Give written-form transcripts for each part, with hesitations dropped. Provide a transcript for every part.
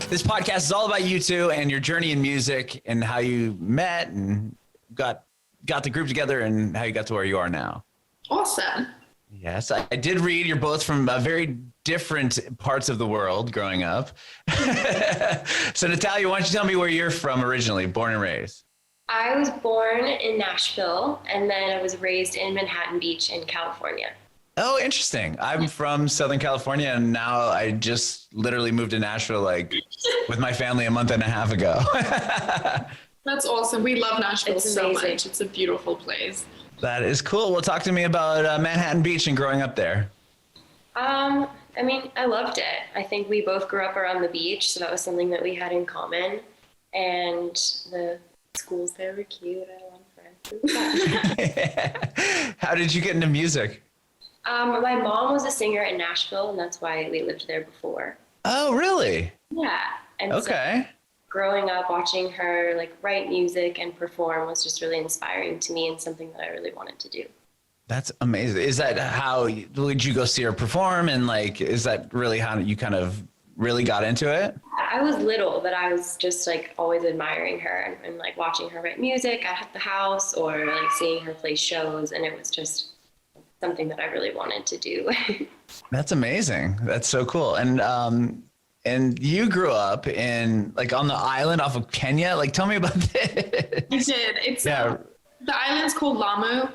This podcast is all about you two and your journey in music and how you met and got the group together and how you got to where you are now. Awesome. Yes, I did read you're both from very different parts of the world growing up. So Natalia, why don't you tell me where you're from originally, born and raised? I was born in Nashville, and then I was raised in Manhattan Beach in California. Oh, interesting. I'm from Southern California, and now I just literally moved to Nashville with my family a month and a half ago. That's awesome. We love Nashville so amazing. much. It's a beautiful place. That is cool. Well, talk to me about Manhattan Beach and growing up there. I loved it. I think we both grew up around the beach, so that was something that we had in common. And the schools there were cute. I had a lot of friends. How did you get into music? My mom was a singer in Nashville, and that's why we lived there before. Oh, really? Yeah. And Okay. So growing up, watching her write music and perform was just really inspiring to me and something that I really wanted to do. That's amazing. Is that how did you go see her perform? And is that really how you kind of really got into it? I was little, but I was just always admiring her and watching her write music at the house or seeing her play shows. And it was just something that I really wanted to do. That's amazing. That's so cool. And you grew up in on the island off of Kenya. Tell me about this. I did. It's the island's called Lamu.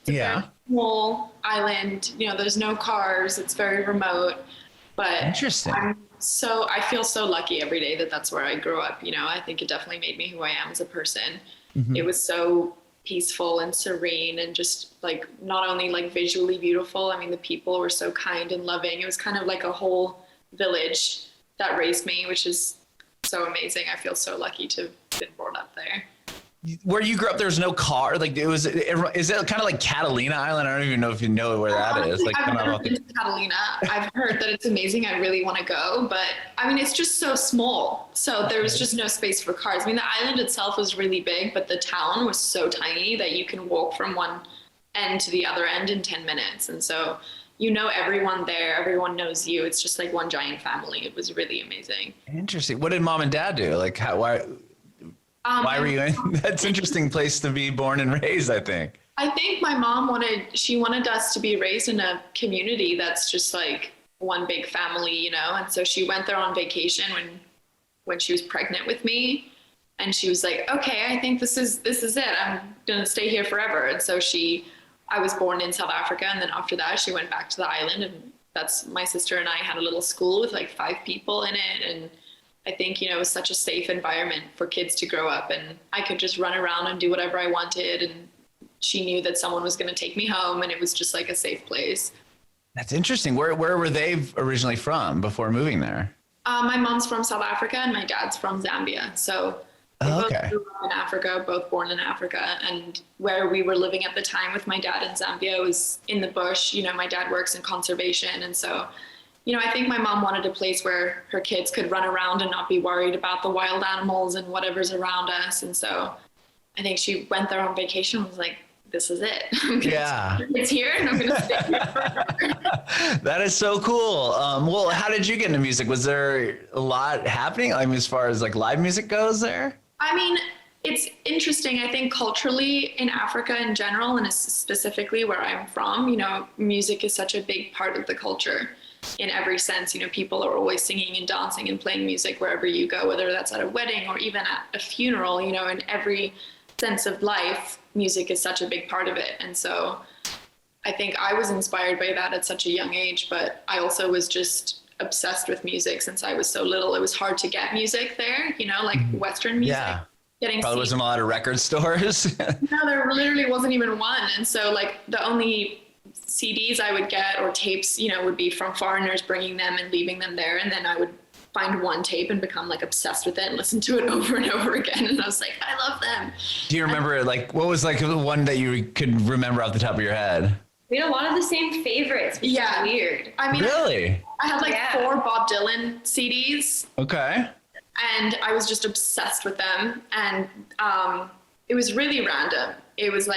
It's a very small island. There's no cars. It's very remote. But interesting. I feel so lucky every day that that's where I grew up. I think it definitely made me who I am as a person. Mm-hmm. It was so peaceful and serene and just not only visually beautiful. I mean, the people were so kind and loving. It was kind of like a whole village that raised me, which is so amazing. I feel so lucky to have been born up there. Where you grew up, there's no car. Is it kind of like Catalina Island? I don't even know if you know where that is. I've never been to Catalina. I've heard that it's amazing. I really want to go, but it's just so small. So there was just no space for cars. The island itself was really big, but the town was so tiny that you can walk from one end to the other end in 10 minutes. And so everyone there, everyone knows you. It's just one giant family. It was really amazing. Interesting. What did mom and dad do? Why were you in? That's an interesting place to be born and raised, I think. I think my mom wanted us to be raised in a community that's just one big family, And so she went there on vacation when she was pregnant with me. And she was like, okay, I think this is it. I'm going to stay here forever. And so I was born in South Africa. And then after that, she went back to the island. And that's my sister and I had a little school with 5 people in it. And I think, it was such a safe environment for kids to grow up, and I could just run around and do whatever I wanted. And she knew that someone was going to take me home, and it was just a safe place. That's interesting. Where were they originally from before moving there? My mom's from South Africa and my dad's from Zambia. So we both grew up in Africa, both born in Africa. And where we were living at the time with my dad in Zambia was in the bush. My dad works in conservation. And so I think my mom wanted a place where her kids could run around and not be worried about the wild animals and whatever's around us. And so I think she went there on vacation and was like, this is it. It's here and I'm going to stay here forever. That is so cool. Well, how did you get into music? Was there a lot happening? As far as live music goes there? It's interesting. I think culturally in Africa in general, and specifically where I'm from, music is such a big part of the culture. In every sense, people are always singing and dancing and playing music wherever you go, whether that's at a wedding or even at a funeral, in every sense of life, music is such a big part of it. And so I think I was inspired by that at such a young age, but I also was just obsessed with music since I was so little. It was hard to get music there, Western music. Yeah. Probably wasn't a lot of record stores. No, there literally wasn't even one. And so the only CDs I would get or tapes, would be from foreigners bringing them and leaving them there. And then I would find one tape and become obsessed with it and listen to it over and over again. And I was like, I love them. Do you remember what was the one that you could remember off the top of your head? We had a lot of the same favorites, which is weird. Really? I had 4 Bob Dylan CDs. Okay. And I was just obsessed with them. And it was really random. It was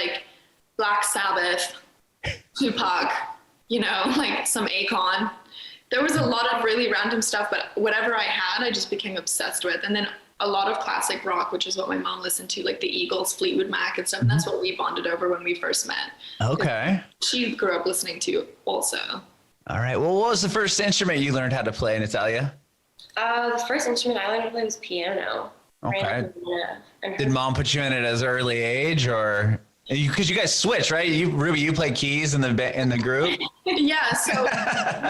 Black Sabbath, Tupac, some Akon. there was a lot of really random stuff, but whatever I had, I just became obsessed with. And then a lot of classic rock, which is what my mom listened to, like the Eagles, Fleetwood Mac and stuff. And that's what we bonded over when we first met. Okay. She grew up listening to also. All right. Well, what was the first instrument you learned how to play, Natalia? The first instrument I learned to play was piano. Okay. And Did mom put you in it as early age, or because you guys switch, right? Ruby, you play keys in the group. Yeah. So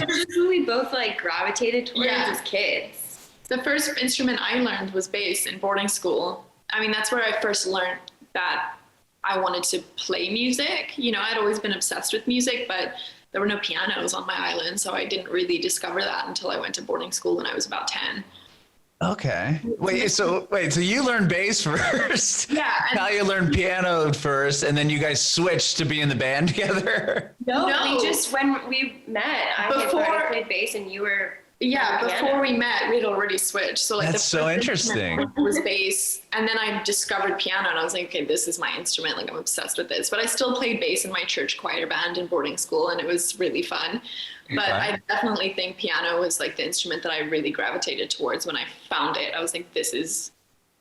this is who we both like gravitated towards as kids. The first instrument I learned was bass in boarding school. I mean, that's where I first learned that I wanted to play music. You know, I'd always been obsessed with music, but there were no pianos on my island, so I didn't really discover that until I went to boarding school when I was about 10. Okay. So you learned bass first. Yeah. Now you learned piano first, and then you guys switched to be in the band together. No, we just, when we met, I had already played bass and you were. Yeah, before we met, we had already switched. So like that's so interesting. Was bass, and then I discovered piano, and I was like, okay, this is my instrument. Like I'm obsessed with this. But I still played bass in my church choir band in boarding school, and it was really fun. But I definitely think piano was like the instrument that I really gravitated towards when I found it. I was like,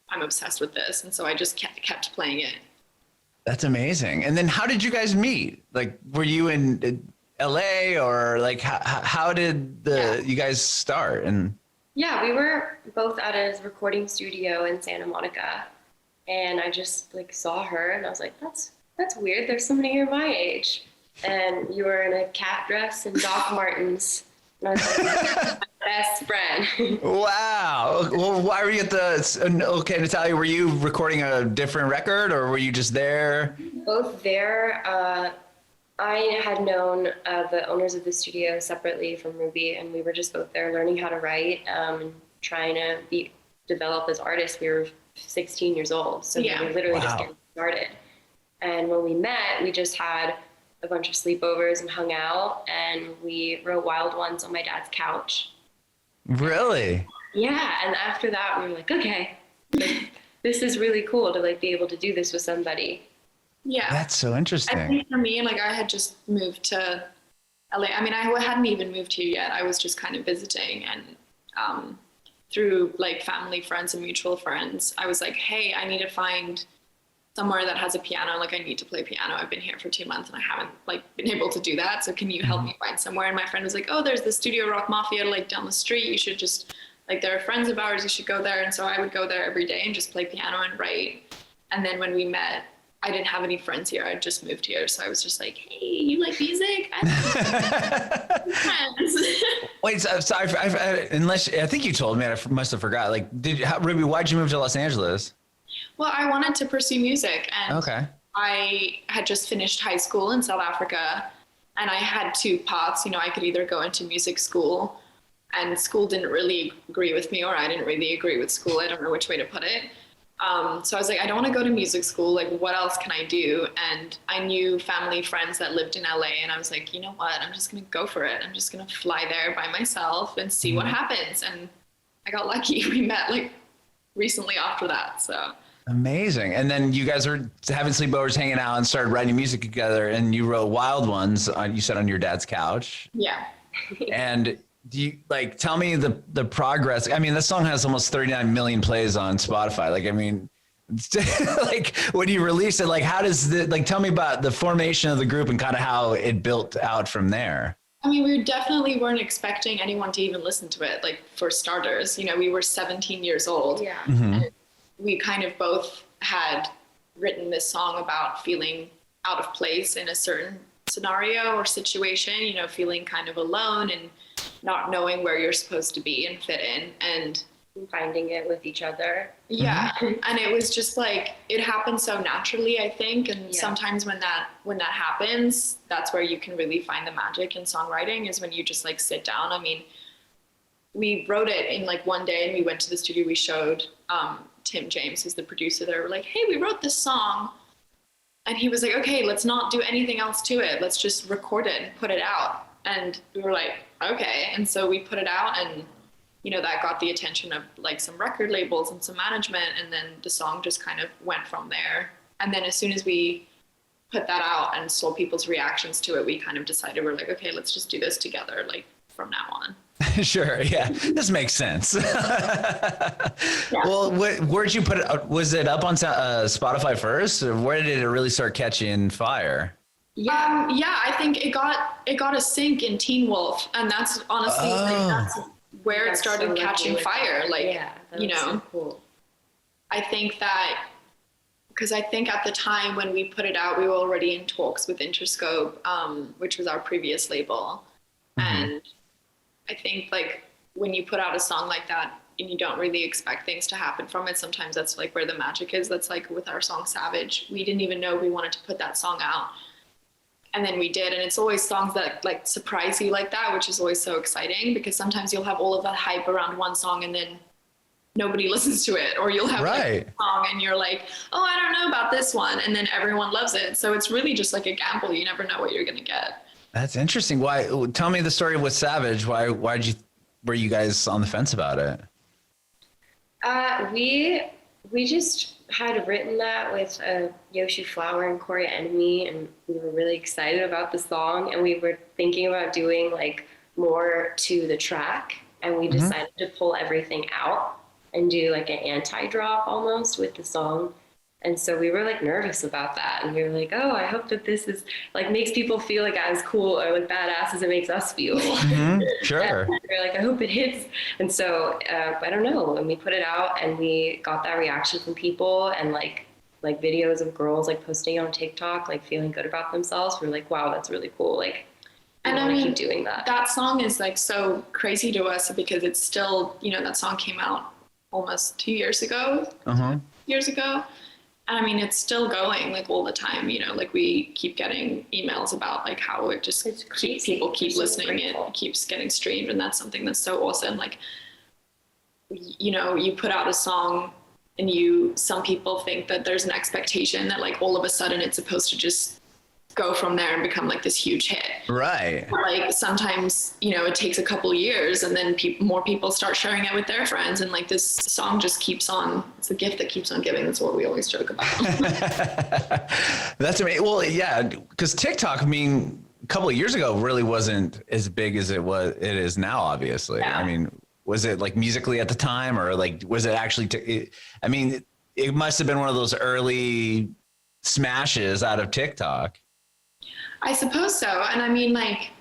I'm obsessed with this, and so I just kept playing it. That's amazing. And then how did you guys meet? Like, were you in LA, or like how did you guys start? And yeah, we were both at a recording studio in Santa Monica, and I just like saw her and I was like, that's weird, there's somebody here my age, and you were in a cat dress and Doc Martens, and I was like, my best friend. Wow. Well, why were you at okay, Natalia, were you recording a different record, or were you just there? Both there. I had known the owners of the studio separately from Ruby, and we were just both there learning how to write and trying to develop as artists. We were 16 years old, so we were literally just getting started. And when we met, we just had a bunch of sleepovers and hung out, and we wrote Wild Ones on my dad's couch. Really? Yeah, and after that, we were like, okay, like, this is really cool to like be able to do this with somebody. Yeah. That's so interesting. I think for me, like I had just moved to LA. I mean, I hadn't even moved here yet. I was just kind of visiting, and through like family, friends, and mutual friends, I was like, hey, I need to find somewhere that has a piano. Like I need to play piano. I've been here for 2 months and I haven't like been able to do that. So can you help me find somewhere? And my friend was like, oh, there's the Studio Rock Mafia like down the street. You should just like, they're friends of ours. You should go there. And so I would go there every day and just play piano and write. And then when we met, I didn't have any friends here. I just moved here. So I was just like, hey, you like music? I have friends. Wait, sorry, unless I think you told me, I must have forgot. Like, Ruby, why'd you move to Los Angeles? Well, I wanted to pursue music, and I had just finished high school in South Africa, and I had two paths. You know, I could either go into music school, and school didn't really agree with me, or I didn't really agree with school. I don't know which way to put it. So I was like, I don't want to go to music school. Like, what else can I do? And I knew family, friends that lived in LA. And I was like, you know what? I'm just going to go for it. I'm just going to fly there by myself and see what happens. And I got lucky. We met like recently after that. So amazing. And then you guys were having sleepovers, hanging out, and started writing music together. And you wrote Wild Ones, you said, on your dad's couch. Yeah. And do you like tell me the progress? I mean, this song has almost 39 million plays on Spotify. Like, I mean, like when you release it, like how does tell me about the formation of the group and kind of how it built out from there? I mean, we definitely weren't expecting anyone to even listen to it. Like, for starters, you know, we were 17 years old. Yeah. And we kind of both had written this song about feeling out of place in a certain scenario or situation, you know, feeling kind of alone and not knowing where you're supposed to be and fit in, and finding it with each other. Yeah. And it was just like, it happened so naturally, I think. And sometimes when that happens, that's where you can really find the magic in songwriting, is when you just like sit down. I mean, we wrote it in like one day, and we went to the studio. We showed Tim James, who's the producer there. We're like, hey, we wrote this song. And he was like, okay, let's not do anything else to it. Let's just record it and put it out. And we were like, okay. And so we put it out, and, you know, that got the attention of like some record labels and some management. And then the song just kind of went from there. And then as soon as we put that out and saw people's reactions to it, we kind of decided, we're like, okay, let's just do this together, like from now on. Sure. Yeah. This makes sense. Yeah. Well, where'd you put it? Was it up on Spotify first, or where did it really start catching fire? Yeah, I think it got a sync in Teen Wolf, and that's honestly that's where it started catching fire. Like, yeah, that was so cool. I think that because I think at the time when we put it out, we were already in talks with Interscope, which was our previous label, and I think like when you put out a song like that and you don't really expect things to happen from it, sometimes that's like where the magic is. That's like with our song Savage, we didn't even know we wanted to put that song out. And then we did. And it's always songs that like surprise you like that, which is always so exciting because sometimes you'll have all of that hype around one song and then nobody listens to it. Or you'll have like a song and you're like, oh, I don't know about this one. And then everyone loves it. So it's really just like a gamble. You never know what you're going to get. That's interesting. Why? Tell me the story with Savage. Why were you guys on the fence about it? We just had written that with Yoshi Flower and Corey Enemy, and we were really excited about the song, and we were thinking about doing like more to the track, and we decided to pull everything out and do like an anti-drop almost with the song. And so we were like nervous about that, and we were like, oh, I hope that this is like makes people feel like as cool or like badass as it makes us feel. Sure. And we were like, I hope it hits. And so I don't know, and we put it out and we got that reaction from people, and like videos of girls like posting it on TikTok, like feeling good about themselves. We're like, wow, that's really cool. Like, and I mean, keep doing that. That song is like so crazy to us because it's still, you know, that song came out almost 2 years ago. Years ago. I mean, it's still going like all the time, you know, like we keep getting emails about like how it just people keep listening, it keeps getting streamed. And that's something that's so awesome. Like, you know, you put out a song and some people think that there's an expectation that like all of a sudden it's supposed to just go from there and become like this huge hit. Right. But, like sometimes, you know, it takes a couple years and then more people start sharing it with their friends. And like this song just keeps on, it's a gift that keeps on giving. That's what we always joke about. That's amazing. Well, yeah, because TikTok, I mean, a couple of years ago really wasn't as big as it is now, obviously. Yeah. I mean, was it like Musically at the time, or like, was it actually, I mean, it must have been one of those early smashes out of TikTok. I suppose so. And I mean, like,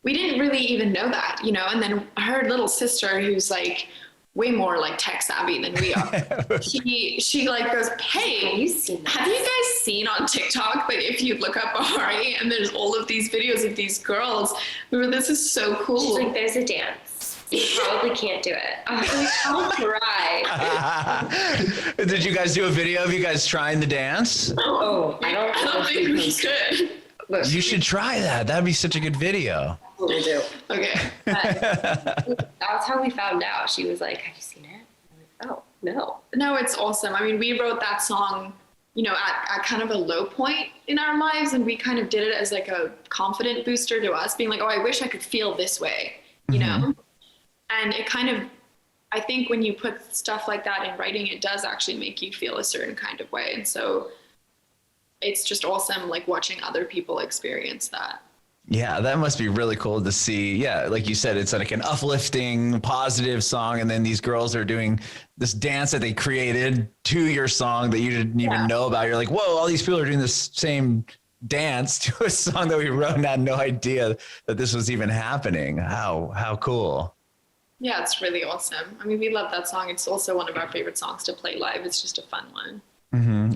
we didn't really even know that, you know, and then her little sister, who's like way more like tech savvy than we are, she like goes, hey, have you guys seen on TikTok, like if you look up Bahari and there's all of these videos of these girls, this is so cool. She's like, there's a dance. You probably can't do it. I'm like, I'll try. Did you guys do a video of you guys trying the dance? Oh, I don't think we could. You should try that. That'd be such a good video. We'll do. Okay. That's how we found out. She was like, have you seen it? I'm like, oh, no. No, it's awesome. I mean, we wrote that song, you know, at kind of a low point in our lives. And we kind of did it as like a confident booster to us, being like, oh, I wish I could feel this way, you know? And it kind of, I think when you put stuff like that in writing, it does actually make you feel a certain kind of way. And so it's just awesome, like watching other people experience that. Yeah, that must be really cool to see. Yeah, like you said, it's like an uplifting, positive song, and then these girls are doing this dance that they created to your song that you didn't even know about. You're like, whoa, all these people are doing this same dance to a song that we wrote and had no idea that this was even happening. How cool. Yeah, it's really awesome. I mean, we love that song. It's also one of our favorite songs to play live. It's just a fun one.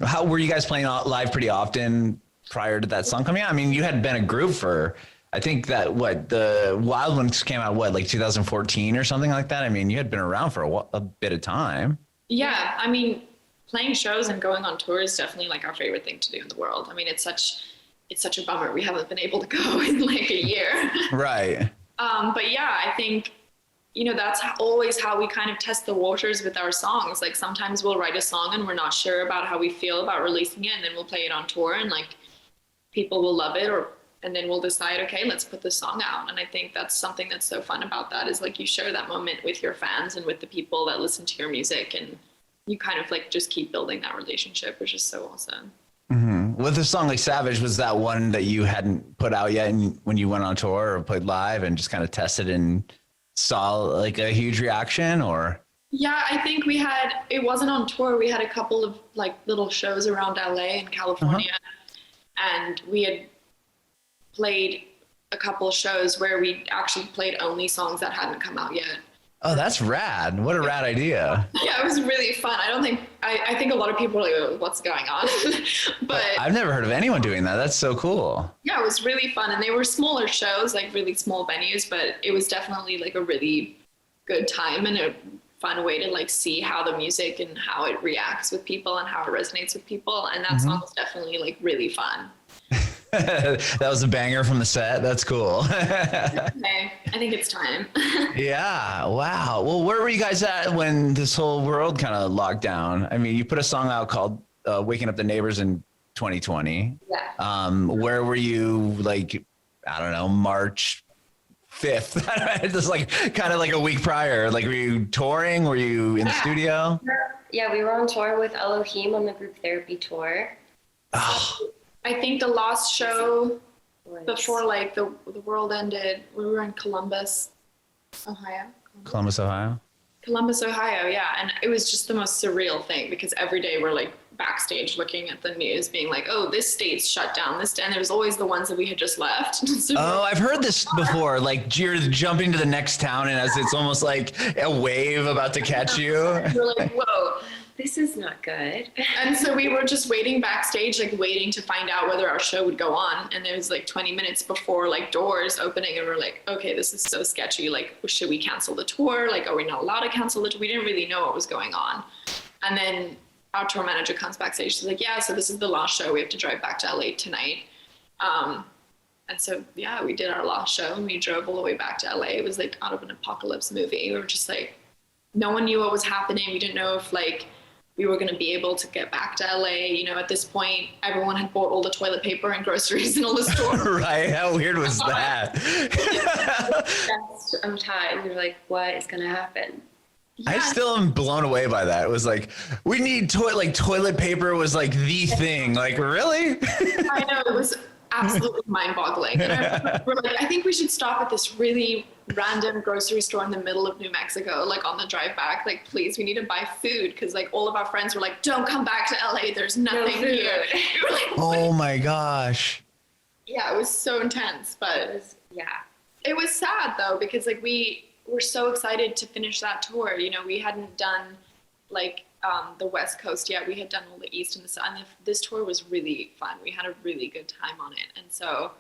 How were you guys playing live pretty often prior to that song coming out? I mean, you had been a group for, I think that the Wild Ones came out, like 2014 or something like that. I mean, you had been around for a bit of time. Yeah. I mean, playing shows and going on tour is definitely like our favorite thing to do in the world. I mean, it's such a bummer we haven't been able to go in like a year. Right. But yeah, I think, you know, that's always how we kind of test the waters with our songs. Like sometimes we'll write a song and we're not sure about how we feel about releasing it, and then we'll play it on tour and like people will love it, and then we'll decide, okay, let's put the song out. And I think that's something that's so fun about that, is like you share that moment with your fans and with the people that listen to your music, and you kind of like just keep building that relationship, which is so awesome. With a song like Savage, was that one that you hadn't put out yet, and when you went on tour or played live and just kind of tested and saw like a huge reaction, or? Yeah, I think it wasn't on tour. We had a couple of like little shows around LA and California. And we had played a couple of shows where we actually played only songs that hadn't come out yet. Oh, that's rad. What a rad idea. Yeah, it was really fun. I think a lot of people are like, oh, what's going on? But I've never heard of anyone doing that. That's so cool. yeah, it was really fun. And they were smaller shows, like really small venues, but it was definitely like a really good time and a fun way to like see how the music and how it reacts with people and how it resonates with people. And that song was definitely like really fun. That was a banger from the set. That's cool. Okay, I think it's time. Yeah. Wow. Well, where were you guys at when this whole world kind of locked down? I mean, you put a song out called Waking Up the Neighbors in 2020. Yeah. Where were you, like, I don't know, March 5th? Just like kind of like a week prior. Like, were you touring? Were you in the studio? Yeah, we were on tour with Elohim on the group therapy tour. Oh, I think the last show before like the world ended, we were in Columbus, Ohio. Columbus, Ohio. Columbus, Ohio, yeah. And it was just the most surreal thing because every day we're like backstage looking at the news being like, oh, this state's shut down, and there was always the ones that we had just left. So Oh, I've heard this before. Like you're jumping to the next town and as it's almost like a wave about to catch you. we're like, whoa. This is not good. And so we were just waiting backstage, like waiting to find out whether our show would go on. And it was like 20 minutes before like doors opening. And we're like, okay, this is so sketchy. Like, should we cancel the tour? Like, are we not allowed to cancel the tour? We didn't really know what was going on. And then our tour manager comes backstage. She's like, yeah, so this is the last show. We have to drive back to LA tonight. And so, yeah, we did our last show and we drove all the way back to LA. It was like out of an apocalypse movie. We were just like, no one knew what was happening. We didn't know if like, we were going to be able to get back to LA. You know, at this point, everyone had bought all the toilet paper and groceries in all the stores. Right? How weird was that? Of time, we were like, what is going to happen? Yeah. I still am blown away by that. It was like, we need toilet paper was like the thing. Like, really? I know, it was absolutely mind-boggling. And we're like, I think we should stop at this really random grocery store in the middle of New Mexico, like on the drive back. Like, please, we need to buy food because like all of our friends were like, don't come back to LA. There's nothing here. We were like, Oh my gosh. yeah, it was so intense, but it was sad though because like we were so excited to finish that tour. You know, we hadn't done like the West Coast yet. We had done all the East and the South. And this tour was really fun. We had a really good time on it. And so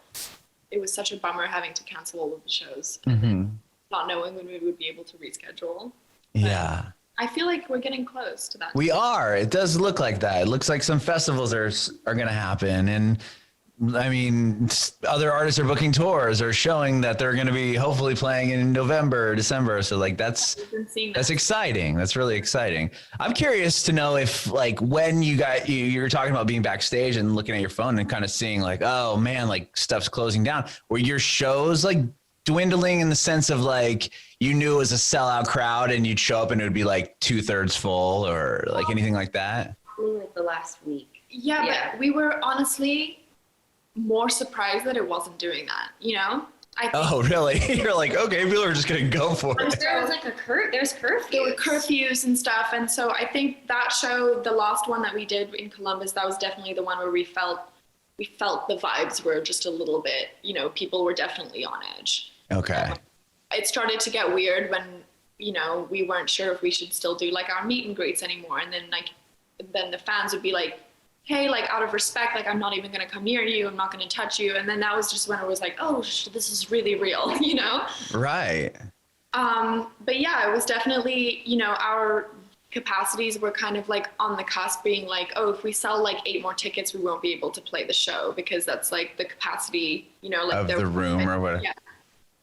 it was such a bummer having to cancel all of the shows and not knowing when we would be able to reschedule. Yeah. I feel like we're getting close to that. We are. It does look like that. It looks like some festivals are going to happen. And I mean, other artists are booking tours or showing that they're going to be hopefully playing in November or December. So like that's exciting. That's really exciting. I'm curious to know if like when you were talking about being backstage and looking at your phone and kind of seeing like, oh man, like stuff's closing down. Were your shows like dwindling in the sense of like you knew it was a sellout crowd and you'd show up and it would be like 2/3 full or like anything like that? Like the last week. Yeah, but we were honestly more surprised that it wasn't doing that, you know? Oh, really? You're like, okay, people are just going to go for it. There was like there's curfews. There were curfews and stuff. And so I think that show, the last one that we did in Columbus, that was definitely the one where we felt the vibes were just a little bit, you know, people were definitely on edge. Okay. It started to get weird when, you know, we weren't sure if we should still do like our meet and greets anymore. And then the fans would be like, hey, like out of respect, like I'm not even going to come near you. I'm not going to touch you. And then that was just when it was like, oh, this is really real, you know? Right. But yeah, it was definitely, you know, our capacities were kind of like on the cusp being like, oh, if we sell like 8 more tickets, we won't be able to play the show because that's like the capacity, you know, like of the room or whatever. Yeah.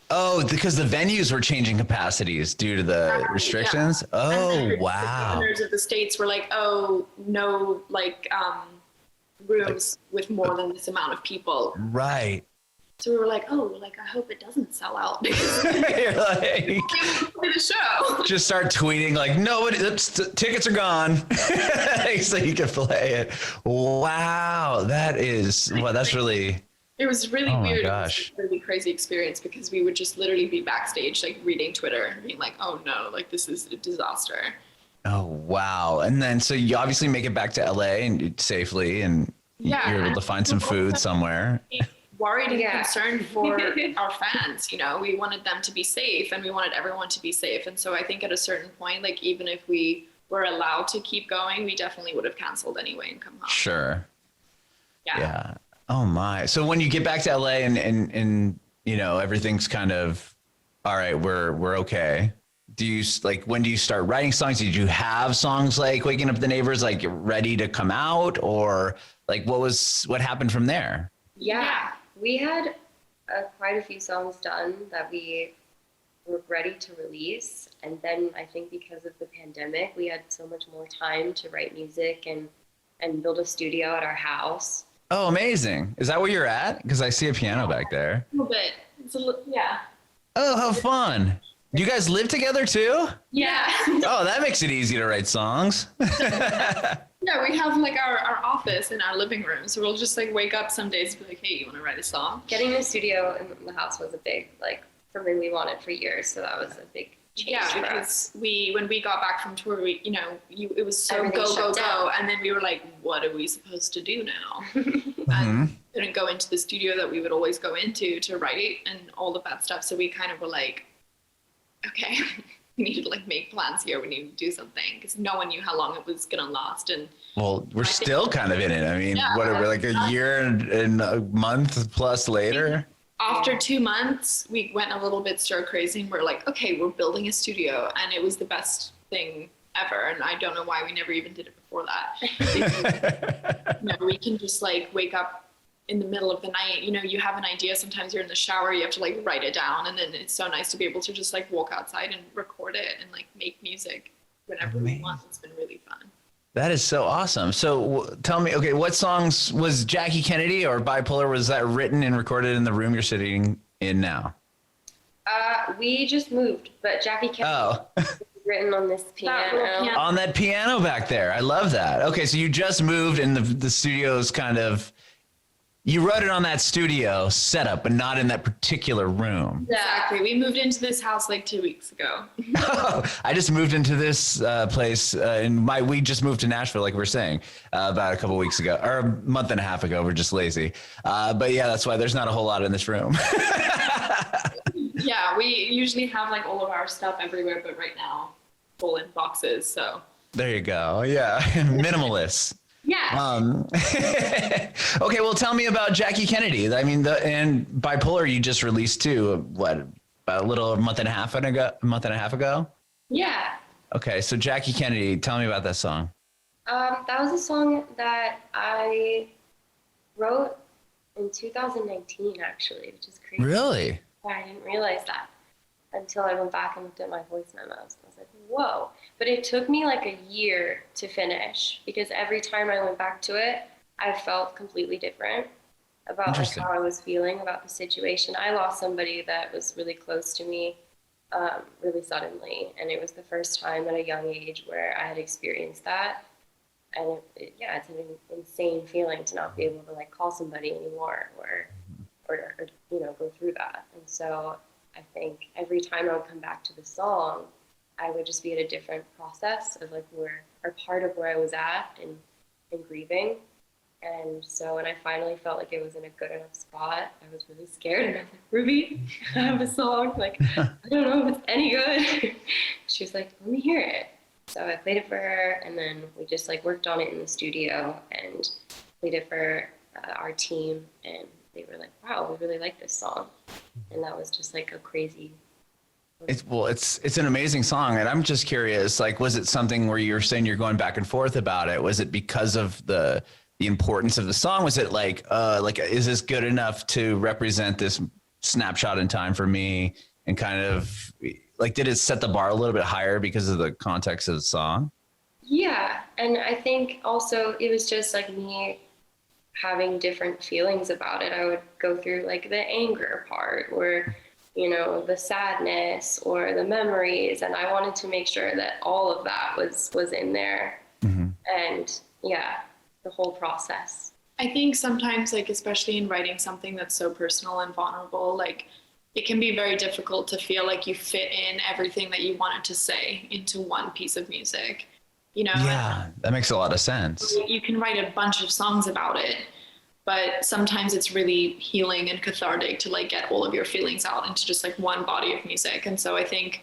Oh, because the venues were changing capacities due to the restrictions. Yeah. Oh, wow. The governors of the states were like, oh, no, like rooms with more than this amount of people. Right. So we were like, oh, like I hope it doesn't sell out. You're like, play the show. Just start tweeting like, nobody, tickets are gone, so you can play it. Wow, that's really. It was really Oh my weird. gosh. It was a really crazy experience because we would just literally be backstage, like reading Twitter and being like, oh no, like this is a disaster. Oh, wow. And then, so you obviously make it back to LA and safely, and Yeah, you're able and to find some food somewhere. worried and Yeah. concerned for our fans. You know, we wanted them to be safe and we wanted everyone to be safe. And so I think at a certain point, like even if we were allowed to keep going, we definitely would have canceled anyway and come home. Sure. Yeah. Yeah. Oh my. So when you get back to LA and you know, everything's kind of all right, we're okay. Do you like, when do you start writing songs? Did you have songs like Waking Up the Neighbors like ready to come out, or like what happened from there? Yeah, we had quite a few songs done that we were ready to release. And then I think because of the pandemic, we had so much more time to write music and build a studio at our house. Oh, amazing. Is that where you're at? Because I see a piano back there. A little bit. It's a little, yeah. Oh, how fun. Do you guys live together too? Yeah. Oh, that makes it easy to write songs. Yeah, we have like our office in our living room. So we'll just like wake up some days and be like, hey, you want to write a song? Getting a studio in the house was a big, like, something we wanted for years. So that was a big change Yeah, for because us. when we got back from tour, we, you know, it was so Everything go, shut down. and then we were like, what are we supposed to do now? Mhm. And couldn't go into the studio that we would always go into to write and all of that stuff. So we kind of were like, okay, we need to like make plans here. We need to do something because no one knew how long it was gonna last. And Well, we're still kind of in it. I mean, Yeah. what are we, like a year and a month plus later? after 2 months, we went a little bit stir crazy and we're like, okay, we're building a studio, and it was the best thing ever. And I don't know why we never even did it before that. You know, we can just like wake up in the middle of the night. You know, you have an idea. Sometimes you're in the shower, you have to like write it down, and then it's so nice to be able to just like walk outside and record it and like make music whenever we want. It's been really fun. That is so awesome. So tell me, okay, what songs was Jackie Kennedy or Bipolar, was that written and recorded in the room you're sitting in now? We just moved, but Jackie Kennedy Oh, was written on this That little piano. piano. on that piano back there. I love that. Okay, so you just moved and the studio's kind of, you wrote it on that studio setup, but not in that particular room. Exactly. We moved into this house like 2 weeks ago. I just moved into this place we just moved to Nashville, like we were saying, about a couple weeks ago, or a month and a half ago. We're just lazy. But yeah, that's why there's not a whole lot in this room. Yeah, we usually have like all of our stuff everywhere, but right now, full in boxes. So There you go. Yeah, minimalist. Yeah. Okay, well, tell me about Jackie Kennedy. I mean, and Bipolar you just released too. What, about a little month and a half ago? Yeah. Okay, so Jackie Kennedy, tell me about that song. That was a song that I wrote in 2019, actually, which is crazy. Really? I didn't realize that until I went back and looked at my voice memos. I was like, whoa. But it took me like a year to finish because every time I went back to it, I felt completely different about like Interesting. how I was feeling about the situation. I lost somebody that was really close to me really suddenly. And it was the first time at a young age where I had experienced that. And it's an insane feeling to not be able to like call somebody anymore or you know, go through that. And so I think every time I would come back to the song, I would just be at a different process of like part of where I was at in grieving. And so when I finally felt like it was in a good enough spot, I was really scared. And I was like, Ruby, I have a song. Like, I don't know if it's any good. She was like, let me hear it. So I played it for her, and then we just like worked on it in the studio and played it for our team. And they were like, wow, we really like this song. And that was just like a crazy. It's an amazing song, and I'm just curious, like, was it something where you're saying you're going back and forth about it? Was it because of the importance of the song? Was it like is this good enough to represent this snapshot in time for me? And kind of like, did it set the bar a little bit higher because of the context of the song? Yeah. And I think also it was just like me having different feelings about it. I would go through like the anger part or, you know, the sadness or the memories. And I wanted to make sure that all of that was in there. Mm-hmm. And yeah, the whole process. I think sometimes, like, especially in writing something that's so personal and vulnerable, like, it can be very difficult to feel like you fit in everything that you wanted to say into one piece of music, you know? Yeah, that makes a lot of sense. You can write a bunch of songs about it, but sometimes it's really healing and cathartic to like get all of your feelings out into just like one body of music. And so I think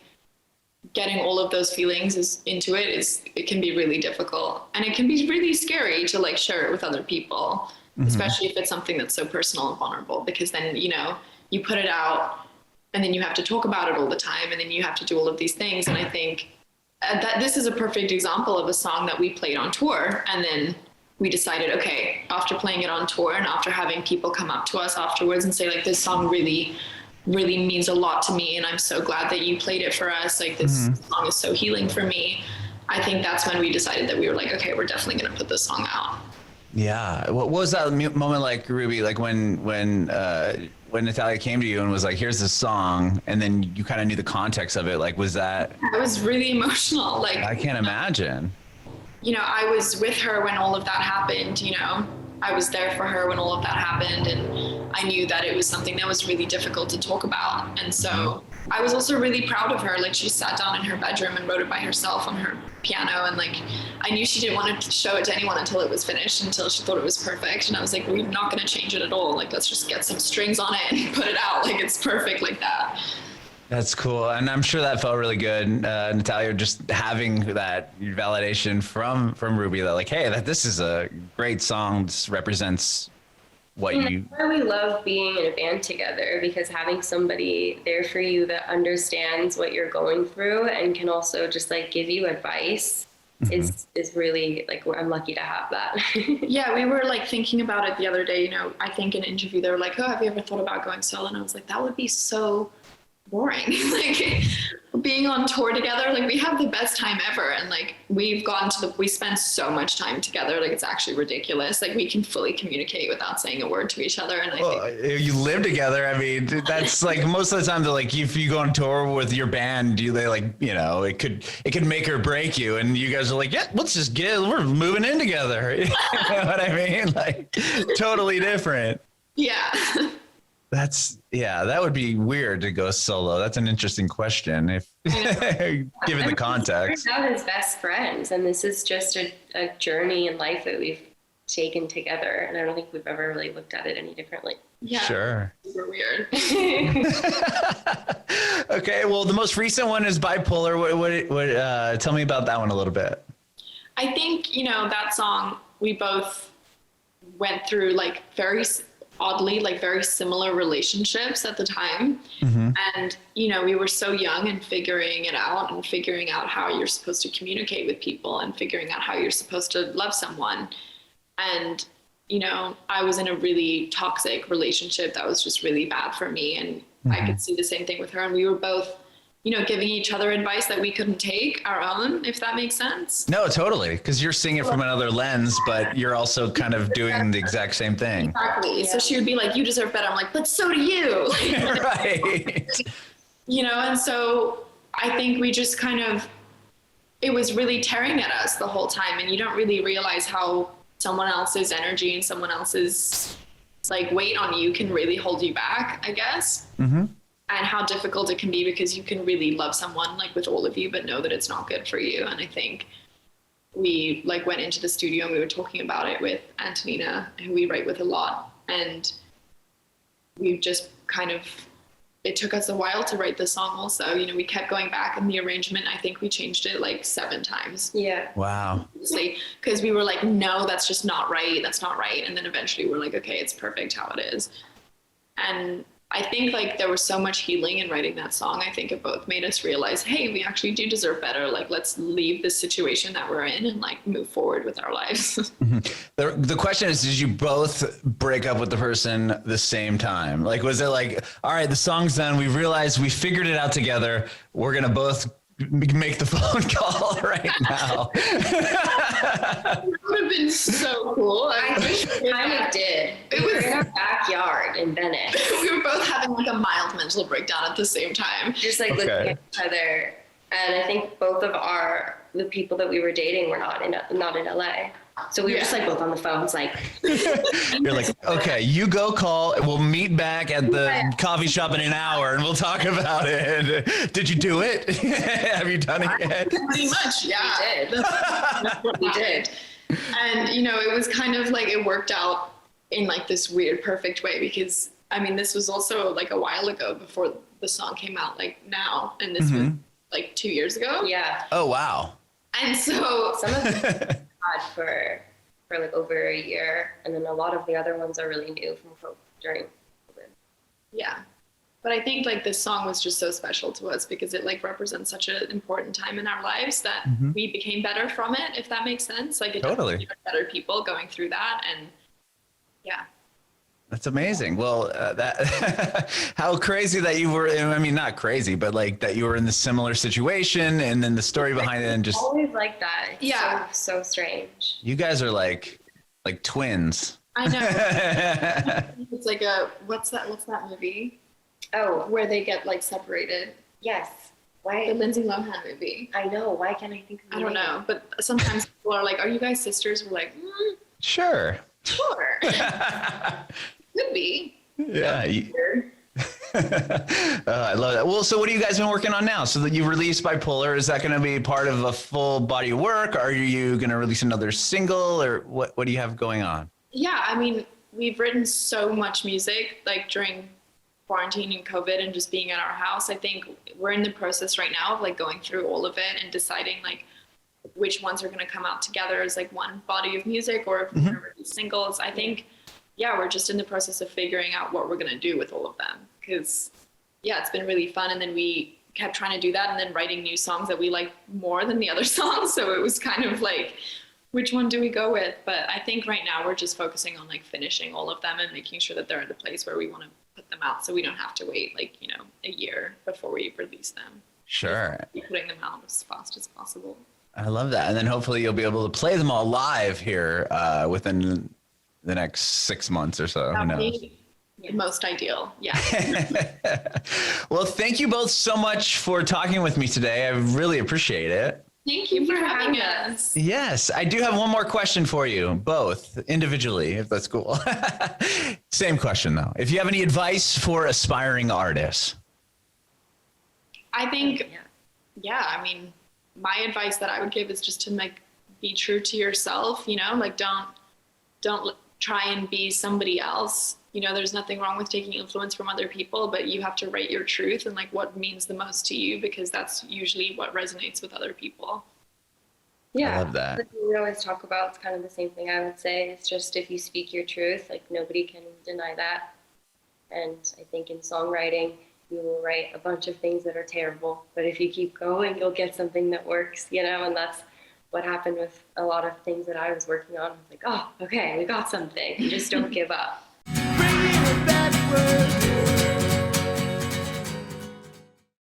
getting all of those feelings it can be really difficult, and it can be really scary to like share it with other people, especially if it's something that's so personal and vulnerable, because then, you know, you put it out and then you have to talk about it all the time, and then you have to do all of these things. And I think that this is a perfect example of a song that we played on tour, and then we decided, okay, after playing it on tour and after having people come up to us afterwards and say like, this song really means a lot to me, and I'm so glad that you played it for us, like this song is so healing for me. I think that's when we decided that we were like, okay, we're definitely going to put this song out. Yeah. What was that moment like, Ruby? Like when Natalia came to you and was like, here's this song, and then you kind of knew the context of it. Like, was that? I was really emotional. Like, I can't imagine. You know, I was with her when all of that happened, you know, I was there for her when all of that happened, and I knew that it was something that was really difficult to talk about. And so I was also really proud of her. Like, she sat down in her bedroom and wrote it by herself on her piano, and like, I knew she didn't want to show it to anyone until it was finished, until she thought it was perfect. And I was like, we're not going to change it at all. Like, let's just get some strings on it and put it out. Like, it's perfect like that. That's cool. And I'm sure that felt really good, Natalia, just having that validation from Ruby that like, hey, that this is a great song. This represents what you. That's why we love being in a band together, because having somebody there for you that understands what you're going through and can also just like give you advice is really like, I'm lucky to have that. Yeah, we were like thinking about it the other day. You know, I think in an interview they were like, oh, have you ever thought about going solo? And I was like, that would be so boring. Like, being on tour together, like, we have the best time ever, and like, we spend so much time together, like, it's actually ridiculous. Like, we can fully communicate without saying a word to each other. And I think you live together. I mean, that's like most of the time they're like, if you go on tour with your band, they like, you know, it could make or break you, and you guys are like, yeah, we're moving in together. You know what I mean? Like, totally different. yeah. That would be weird to go solo. That's an interesting question, if given the context. We're now his best friends, and this is just a journey in life that we've taken together, and I don't think we've ever really looked at it any differently. Yeah. Sure. Super weird. Okay, well, the most recent one is Bipolar. What tell me about that one a little bit. I think, you know, that song, we both went through like very oddly, like very similar relationships at the time. And, you know, we were so young and figuring it out, and figuring out how you're supposed to communicate with people, and figuring out how you're supposed to love someone. And, you know, I was in a really toxic relationship that was just really bad for me. And I could see the same thing with her. And we were both, you know, giving each other advice that we couldn't take our own, if that makes sense. No, totally. Because you're seeing it from another lens, but you're also kind of doing the exact same thing. Exactly. Yeah. So she would be like, you deserve better. I'm like, but so do you. Right. You know, and so I think we just kind of, it was really tearing at us the whole time. And you don't really realize how someone else's energy and someone else's like weight on you can really hold you back, I guess. And how difficult it can be, because you can really love someone like with all of you, but know that it's not good for you. And I think we like went into the studio and we were talking about it with Antonina, who we write with a lot. And we just kind of, it took us a while to write the song also. You know, we kept going back, and the arrangement, I think we changed it like 7 times. Yeah. Wow. Because we were like, no, that's just not right. That's not right. And then eventually we're like, okay, it's perfect how it is. And I think like there was so much healing in writing that song. I think it both made us realize, hey, we actually do deserve better. Like, let's leave this situation that we're in and like move forward with our lives. The question is, did you both break up with the person the same time? Like, was it like, all right, the song's done. We realized we figured it out together. We're going to both make the phone call right now. It would have been so cool. I think we kind of did. It We were was in our backyard in Bennett, we were both having like a mild mental breakdown at the same time. just like looking at each other. And I think both of the people that we were dating were not in LA. So we were just like both on the phones, like, You're like, okay, you go call. We'll meet back at the coffee shop in an hour and we'll talk about it. Did you do it? Have you done it yet? Pretty much, yeah. we did. That's what we did. And, you know, it was kind of like it worked out in like this weird, perfect way because, I mean, this was also like a while ago before the song came out, like now. And this was like 2 years ago. Yeah. Oh, wow. And so Some of them had for like over a year, and then a lot of the other ones are really new from during COVID. yeah. But I think like this song was just so special to us because it like represents such an important time in our lives that we became better from it, if that makes sense. Like it Totally. definitely made us better people going through that. And yeah. That's amazing. Well, that how crazy that you were. I mean, not crazy, but like that you were in the similar situation, and then the story behind it, and just Always like that. It's Yeah. so strange. you guys are like twins. I know. It's like what's that movie Oh, where they get like separated? yes. The Why? Lindsay Lohan movie. I know. Why can't I think of the I don't name? know, but sometimes people are like, "Are you guys sisters?" We're like, Sure. "Sure, could be." Yeah. I love that. Well, so what have you guys been working on now? So that you released Bipolar, is that going to be part of a full body of work? Are you going to release another single, or what do you have going on? Yeah, I mean, we've written so much music like during quarantine and COVID and just being at our house. I think we're in the process right now of like going through all of it and deciding like which ones are going to come out together as like one body of music or if we're going to release singles. I think, yeah, we're just in the process of figuring out what we're going to do with all of them because, yeah, it's been really fun. And then we kept trying to do that and then writing new songs that we like more than the other songs. So it was kind of like, which one do we go with? But I think right now we're just focusing on like finishing all of them and making sure that they're at a place where we want to put them out so we don't have to wait like, you know, a year before we release them. Sure. Just putting them out as fast as possible. I love that. And then hopefully you'll be able to play them all live here within the next 6 months or so. Who That would knows? be the most ideal. Yeah. Well, thank you both so much for talking with me today. I really appreciate it. Thank you for having us. Yes, I do have one more question for you, both individually, if that's cool. Same question though. If you have any advice for aspiring artists. I think, yeah, I mean, my advice that I would give is just to like be true to yourself, you know, like don't try and be somebody else. You know, there's nothing wrong with taking influence from other people, but you have to write your truth and like what means the most to you, because that's usually what resonates with other people. Yeah, I love that. Like we always talk about, it's kind of the same thing I would say. It's just if you speak your truth, like nobody can deny that. And I think in songwriting, you will write a bunch of things that are terrible, but if you keep going, you'll get something that works, you know, and that's what happened with a lot of things that I was working on. I was like, oh, okay, we got something. You just don't give up.